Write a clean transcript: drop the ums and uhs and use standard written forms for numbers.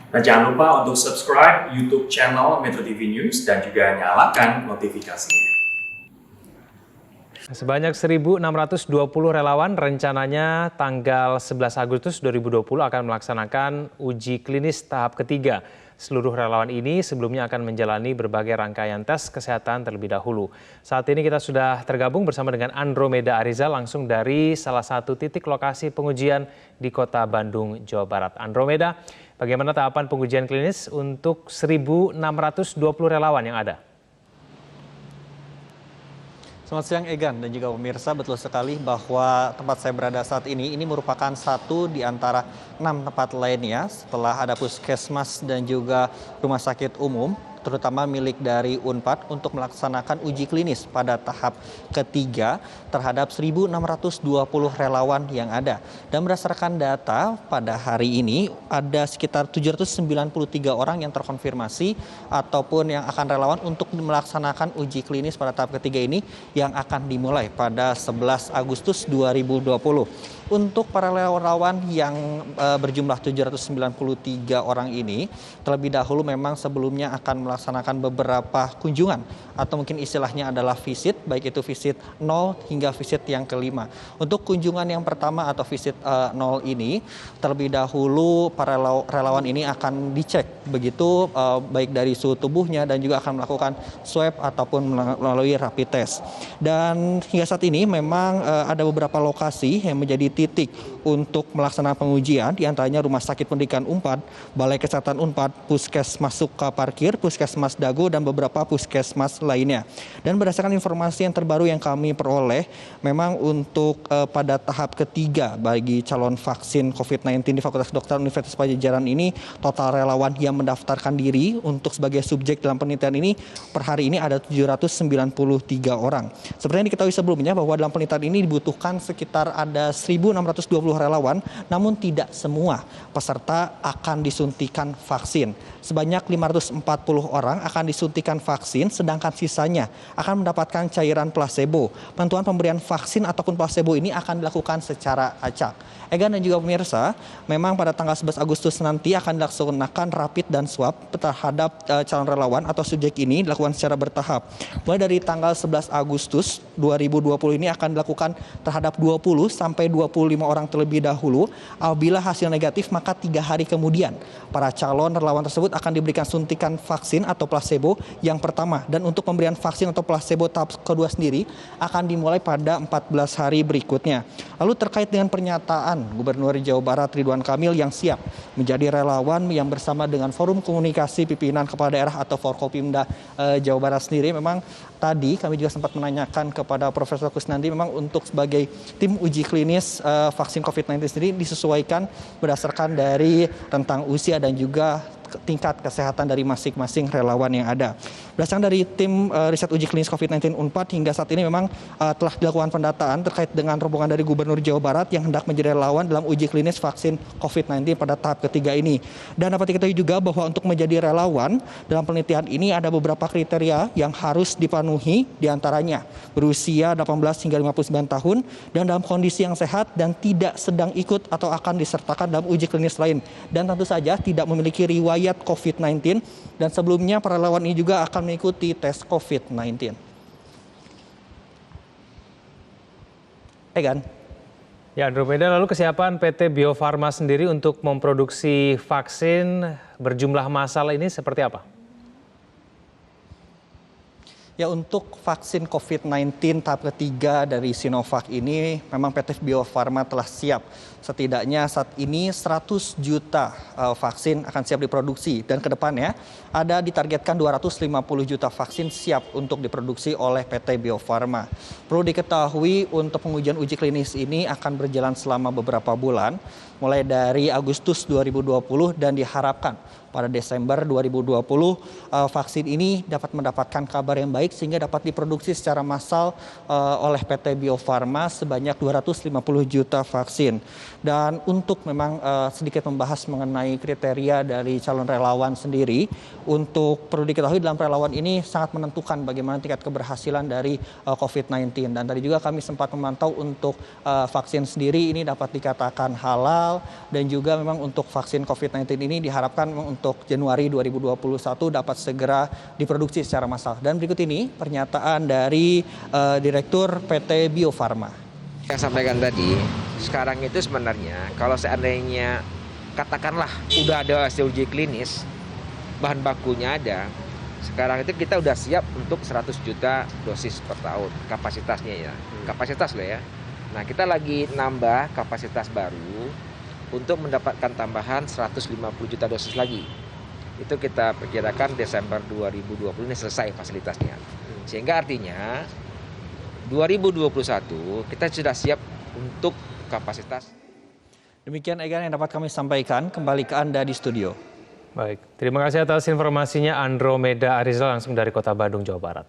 Dan jangan lupa untuk subscribe YouTube channel Metro TV News dan juga nyalakan notifikasinya. Sebanyak 1.620 relawan rencananya tanggal 11 Agustus 2020 akan melaksanakan uji klinis tahap ketiga. Seluruh relawan ini sebelumnya akan menjalani berbagai rangkaian tes kesehatan terlebih dahulu. Saat ini kita sudah tergabung bersama dengan Andromeda Arizal langsung dari salah satu titik lokasi pengujian di Kota Bandung, Jawa Barat. Andromeda, bagaimana tahapan pengujian klinis untuk 1.620 relawan yang ada? Selamat siang Egan dan juga pemirsa, betul sekali bahwa tempat saya berada saat ini merupakan satu di antara 6 tempat lainnya setelah ada puskesmas dan juga rumah sakit umum, terutama milik dari Unpad untuk melaksanakan uji klinis pada tahap ketiga terhadap 1.620 relawan yang ada. Dan berdasarkan data pada hari ini ada sekitar 793 orang yang terkonfirmasi ataupun yang akan relawan untuk melaksanakan uji klinis pada tahap ketiga ini yang akan dimulai pada 11 Agustus 2020. Untuk para relawan yang berjumlah 793 orang ini, terlebih dahulu memang sebelumnya akan melaksanakan beberapa kunjungan atau mungkin istilahnya adalah visit, baik itu visit 0 hingga visit yang kelima. Untuk kunjungan yang pertama atau visit 0 ini, terlebih dahulu para relawan ini akan dicek begitu baik dari suhu tubuhnya dan juga akan melakukan swab ataupun melalui rapid test. Dan hingga saat ini memang ada beberapa lokasi yang menjadi titik untuk melaksanakan pengujian, diantaranya Rumah Sakit Pendidikan Unpad, Balai Kesehatan Unpad, Puskesmas Sukaparkir, Puskesmas Dago, dan beberapa puskesmas lainnya. Dan berdasarkan informasi yang terbaru yang kami peroleh, memang untuk pada tahap ketiga bagi calon vaksin COVID-19 di Fakultas Kedokteran Universitas Padjadjaran ini, total relawan yang mendaftarkan diri untuk sebagai subjek dalam penelitian ini per hari ini ada 793 orang. Seperti yang diketahui sebelumnya bahwa dalam penelitian ini dibutuhkan sekitar ada 1.620 relawan, namun tidak semua peserta akan disuntikan vaksin. Sebanyak 540 orang akan disuntikan vaksin, sedangkan sisanya akan mendapatkan cairan placebo. Penentuan pemberian vaksin ataupun placebo ini akan dilakukan secara acak. Egan dan juga pemirsa, memang pada tanggal 11 Agustus nanti akan dilaksanakan rapid dan swab terhadap calon relawan atau subjek ini dilakukan secara bertahap. Mulai dari tanggal 11 Agustus 2020 ini akan dilakukan terhadap 20 sampai 25 orang terlebih dahulu. Apabila hasil negatif, maka 3 hari kemudian para calon relawan tersebut akan diberikan suntikan vaksin atau placebo yang pertama. Dan untuk pemberian vaksin atau placebo tahap kedua sendiri akan dimulai pada 14 hari berikutnya. Lalu terkait dengan pernyataan Gubernur Jawa Barat Ridwan Kamil yang siap menjadi relawan yang bersama dengan Forum Komunikasi Pimpinan Kepala Daerah atau Forkopimda Jawa Barat sendiri, memang tadi kami juga sempat menanyakan kepada Profesor Kusnandi, memang untuk sebagai tim uji klinis vaksin COVID-19 sendiri disesuaikan berdasarkan dari rentang usia dan juga tingkat kesehatan dari masing-masing relawan yang ada. Berdasarkan dari tim riset uji klinis COVID-19 Unpad, hingga saat ini memang telah dilakukan pendataan terkait dengan rombongan dari Gubernur Jawa Barat yang hendak menjadi relawan dalam uji klinis vaksin COVID-19 pada tahap ketiga ini. Dan dapat diketahui juga bahwa untuk menjadi relawan dalam penelitian ini ada beberapa kriteria yang harus dipenuhi, diantaranya berusia 18 hingga 59 tahun dan dalam kondisi yang sehat dan tidak sedang ikut atau akan disertakan dalam uji klinis lain. Dan tentu saja tidak memiliki riwayat COVID-19 dan sebelumnya para relawan ini juga akan mengikuti tes COVID-19. Egan. Ya, Andromeda, lalu kesiapan PT Bio Farma sendiri untuk memproduksi vaksin berjumlah massal ini seperti apa? Ya, untuk vaksin COVID-19 tahap ketiga dari Sinovac ini memang PT Bio Farma telah siap. Setidaknya saat ini 100 juta vaksin akan siap diproduksi dan ke depannya ada ditargetkan 250 juta vaksin siap untuk diproduksi oleh PT Bio Farma. Perlu diketahui untuk pengujian uji klinis ini akan berjalan selama beberapa bulan, mulai dari Agustus 2020 dan diharapkan pada Desember 2020 vaksin ini dapat mendapatkan kabar yang baik sehingga dapat diproduksi secara massal oleh PT Bio Farma sebanyak 250 juta vaksin. Dan untuk memang sedikit membahas mengenai kriteria dari calon relawan sendiri, untuk perlu diketahui dalam relawan ini sangat menentukan bagaimana tingkat keberhasilan dari COVID-19. Dan tadi juga kami sempat memantau untuk vaksin sendiri ini dapat dikatakan halal, massal dan juga memang untuk vaksin COVID-19 ini diharapkan memang untuk Januari 2021 dapat segera diproduksi secara massal. Dan berikut ini pernyataan dari Direktur PT Bio Farma. Yang sampaikan tadi, sekarang itu sebenarnya kalau seandainya katakanlah udah ada hasil uji klinis, bahan bakunya ada, sekarang itu kita udah siap untuk 100 juta dosis per tahun kapasitasnya ya, kapasitas loh ya. Nah kita lagi nambah kapasitas baru untuk mendapatkan tambahan 150 juta dosis lagi. Itu kita perkirakan Desember 2020 ini selesai fasilitasnya. Sehingga artinya 2021 kita sudah siap untuk kapasitas. Demikian Egan yang dapat kami sampaikan, kembali ke Anda di studio. Baik, terima kasih atas informasinya Andromeda Arizal langsung dari Kota Bandung, Jawa Barat.